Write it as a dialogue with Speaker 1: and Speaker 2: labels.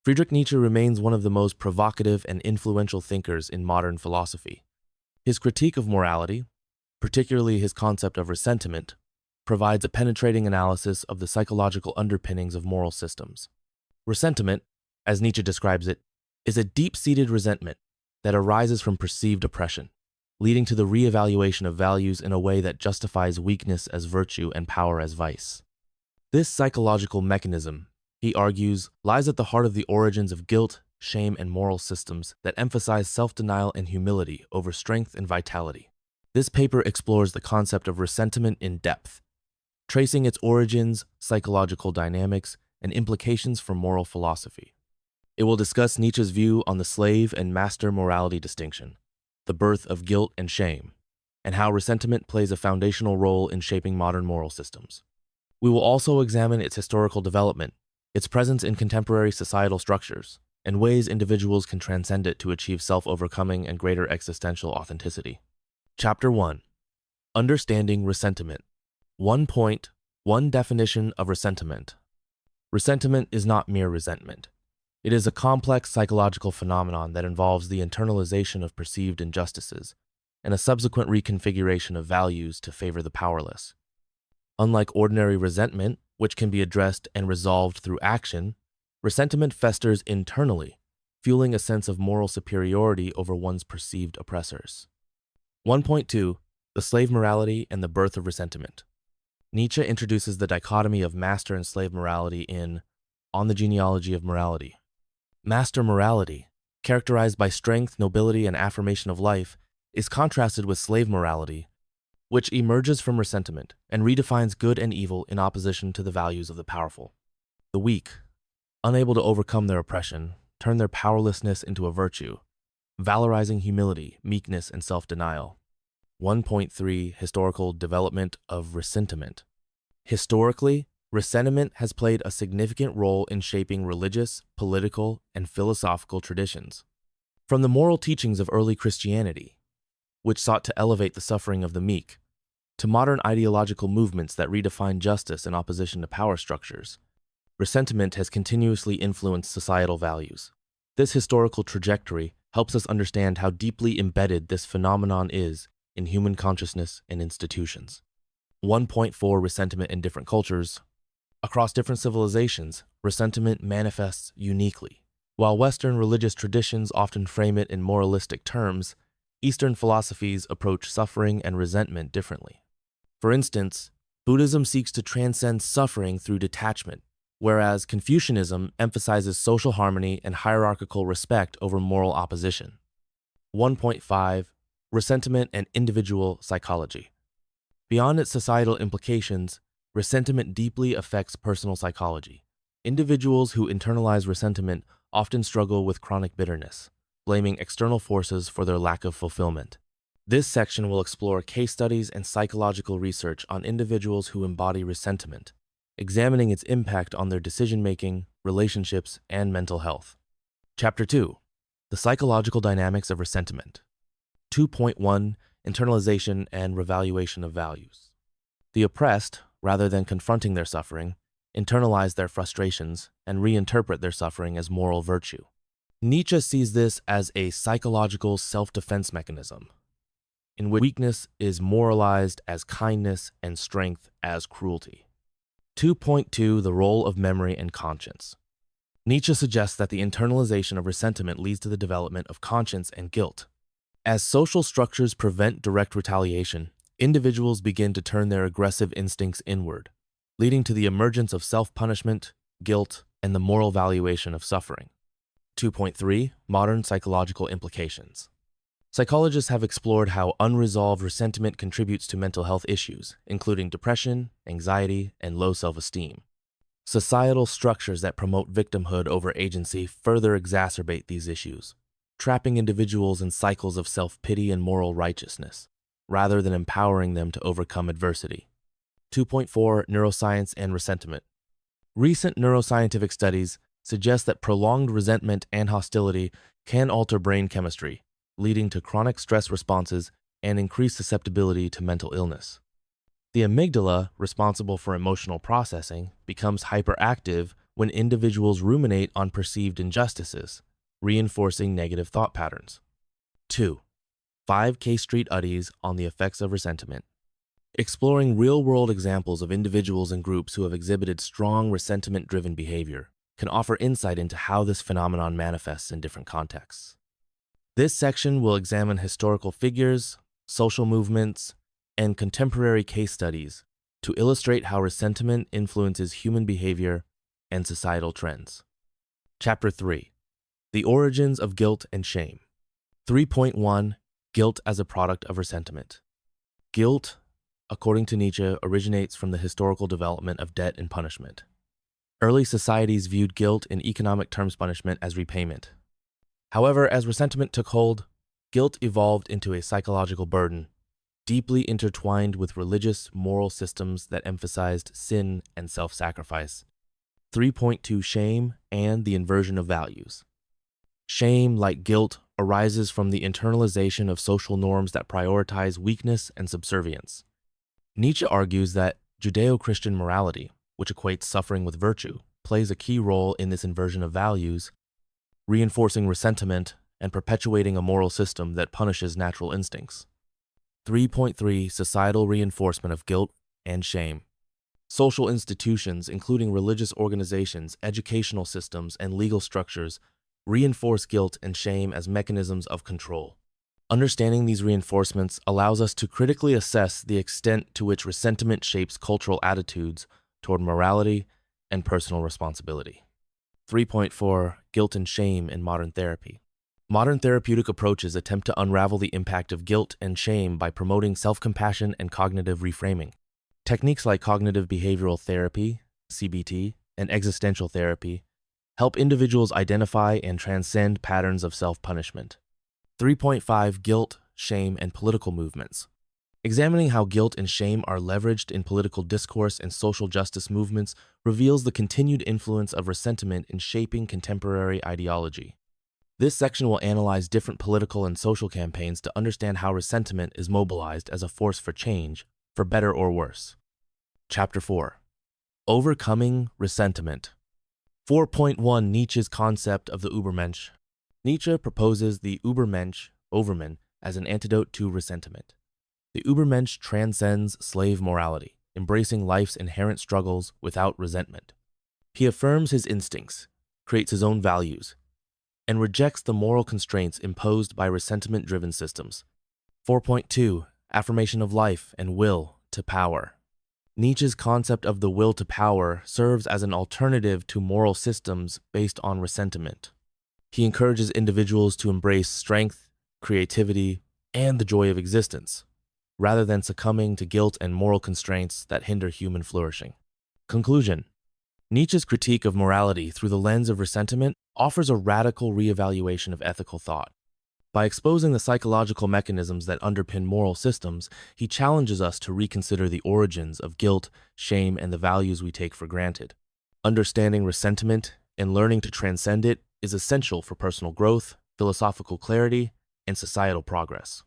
Speaker 1: Friedrich Nietzsche remains one of the most provocative and influential thinkers in modern philosophy. His critique of morality, particularly his concept of ressentiment, provides a penetrating analysis of the psychological underpinnings of moral systems. Ressentiment, as Nietzsche describes it, is a deep-seated resentment that arises from perceived oppression, leading to the reevaluation of values in a way that justifies weakness as virtue and power as vice. This psychological mechanism, he argues, lies at the heart of the origins of guilt, shame, and moral systems that emphasize self-denial and humility over strength and vitality. This paper explores the concept of ressentiment in depth, tracing its origins, psychological dynamics, and implications for moral philosophy. It will discuss Nietzsche's view on the slave and master morality distinction, the birth of guilt and shame, and how ressentiment plays a foundational role in shaping modern moral systems. We will also examine its historical development, its presence in contemporary societal structures, and ways individuals can transcend it to achieve self-overcoming and greater existential authenticity. Chapter 1. Understanding Ressentiment. 1 point, 1 definition of ressentiment. Ressentiment is not mere resentment. It is a complex psychological phenomenon that involves the internalization of perceived injustices and a subsequent reconfiguration of values to favor the powerless. Unlike ordinary resentment, which can be addressed and resolved through action, ressentiment festers internally, fueling a sense of moral superiority over one's perceived oppressors. 1.2. The slave morality and the birth of ressentiment. Nietzsche introduces the dichotomy of master and slave morality in On the Genealogy of Morality. Master morality, characterized by strength, nobility, and affirmation of life, is contrasted with slave morality, which emerges from ressentiment and redefines good and evil in opposition to the values of the powerful. The weak, unable to overcome their oppression, turn their powerlessness into a virtue, valorizing humility, meekness, and self-denial. 1.3 Historical development of ressentiment. Historically, ressentiment has played a significant role in shaping religious, political, and philosophical traditions. From the moral teachings of early Christianity, which sought to elevate the suffering of the meek, to modern ideological movements that redefine justice in opposition to power structures, ressentiment has continuously influenced societal values. This historical trajectory helps us understand how deeply embedded this phenomenon is in human consciousness and institutions. 1.4 Ressentiment in different cultures. Across different civilizations, ressentiment manifests uniquely. While Western religious traditions often frame it in moralistic terms, Eastern philosophies approach suffering and resentment differently. For instance, Buddhism seeks to transcend suffering through detachment, whereas Confucianism emphasizes social harmony and hierarchical respect over moral opposition. 1.5 Ressentiment and individual psychology. Beyond its societal implications, ressentiment deeply affects personal psychology. Individuals who internalize ressentiment often struggle with chronic bitterness, blaming external forces for their lack of fulfillment. This section will explore case studies and psychological research on individuals who embody ressentiment, examining its impact on their decision-making, relationships, and mental health. Chapter 2. The psychological dynamics of ressentiment. 2.1 Internalization and revaluation of values. The oppressed, rather than confronting their suffering, internalize their frustrations and reinterpret their suffering as moral virtue. Nietzsche sees this as a psychological self-defense mechanism, in which weakness is moralized as kindness and strength as cruelty. 2.2 The role of memory and conscience. Nietzsche suggests that the internalization of ressentiment leads to the development of conscience and guilt. As social structures prevent direct retaliation, individuals begin to turn their aggressive instincts inward, leading to the emergence of self-punishment, guilt, and the moral valuation of suffering. 2.3 Modern psychological implications. Psychologists have explored how unresolved ressentiment contributes to mental health issues, including depression, anxiety, and low self-esteem. Societal structures that promote victimhood over agency further exacerbate these issues, trapping individuals in cycles of self-pity and moral righteousness, rather than empowering them to overcome adversity. 2.4 Neuroscience and ressentiment. Recent neuroscientific studies suggest that prolonged resentment and hostility can alter brain chemistry, leading to chronic stress responses and increased susceptibility to mental illness. The amygdala, responsible for emotional processing, becomes hyperactive when individuals ruminate on perceived injustices, reinforcing negative thought patterns. 2. 5 case studies on the effects of ressentiment. Exploring real-world examples of individuals and groups who have exhibited strong ressentiment-driven behavior can offer insight into how this phenomenon manifests in different contexts. This section will examine historical figures, social movements, and contemporary case studies to illustrate how ressentiment influences human behavior and societal trends. Chapter 3. The Origins of Guilt and Shame. 3.1. Guilt as a product of ressentiment. Guilt, according to Nietzsche, originates from the historical development of debt and punishment. Early societies viewed guilt in economic terms punishment as repayment. However, as ressentiment took hold, guilt evolved into a psychological burden, deeply intertwined with religious moral systems that emphasized sin and self-sacrifice. 3.2. Shame and the inversion of values. Shame, like guilt, arises from the internalization of social norms that prioritize weakness and subservience. Nietzsche argues that Judeo-Christian morality, which equates suffering with virtue, plays a key role in this inversion of values, reinforcing ressentiment and perpetuating a moral system that punishes natural instincts. 3.3. Societal reinforcement of guilt and shame. Social institutions, including religious organizations, educational systems, and legal structures, reinforce guilt and shame as mechanisms of control. Understanding these reinforcements allows us to critically assess the extent to which ressentiment shapes cultural attitudes toward morality and personal responsibility. 3.4. Guilt and shame in modern therapy. Modern therapeutic approaches attempt to unravel the impact of guilt and shame by promoting self-compassion and cognitive reframing. Techniques like cognitive behavioral therapy, CBT, and existential therapy help individuals identify and transcend patterns of self-punishment. 3.5. Guilt, shame, and political movements. Examining how guilt and shame are leveraged in political discourse and social justice movements reveals the continued influence of ressentiment in shaping contemporary ideology. This section will analyze different political and social campaigns to understand how ressentiment is mobilized as a force for change, for better or worse. Chapter 4. Overcoming ressentiment. 4.1. Nietzsche's concept of the Übermensch. Nietzsche proposes the Übermensch, Overman, as an antidote to ressentiment. The Übermensch transcends slave morality, embracing life's inherent struggles without resentment. He affirms his instincts, creates his own values, and rejects the moral constraints imposed by ressentiment-driven systems. 4.2. Affirmation of life and will to power. Nietzsche's concept of the will to power serves as an alternative to moral systems based on ressentiment. He encourages individuals to embrace strength, creativity, and the joy of existence, rather than succumbing to guilt and moral constraints that hinder human flourishing. Conclusion. Nietzsche's critique of morality through the lens of ressentiment offers a radical reevaluation of ethical thought. By exposing the psychological mechanisms that underpin moral systems, he challenges us to reconsider the origins of guilt, shame, and the values we take for granted. Understanding ressentiment and learning to transcend it is essential for personal growth, philosophical clarity, and societal progress.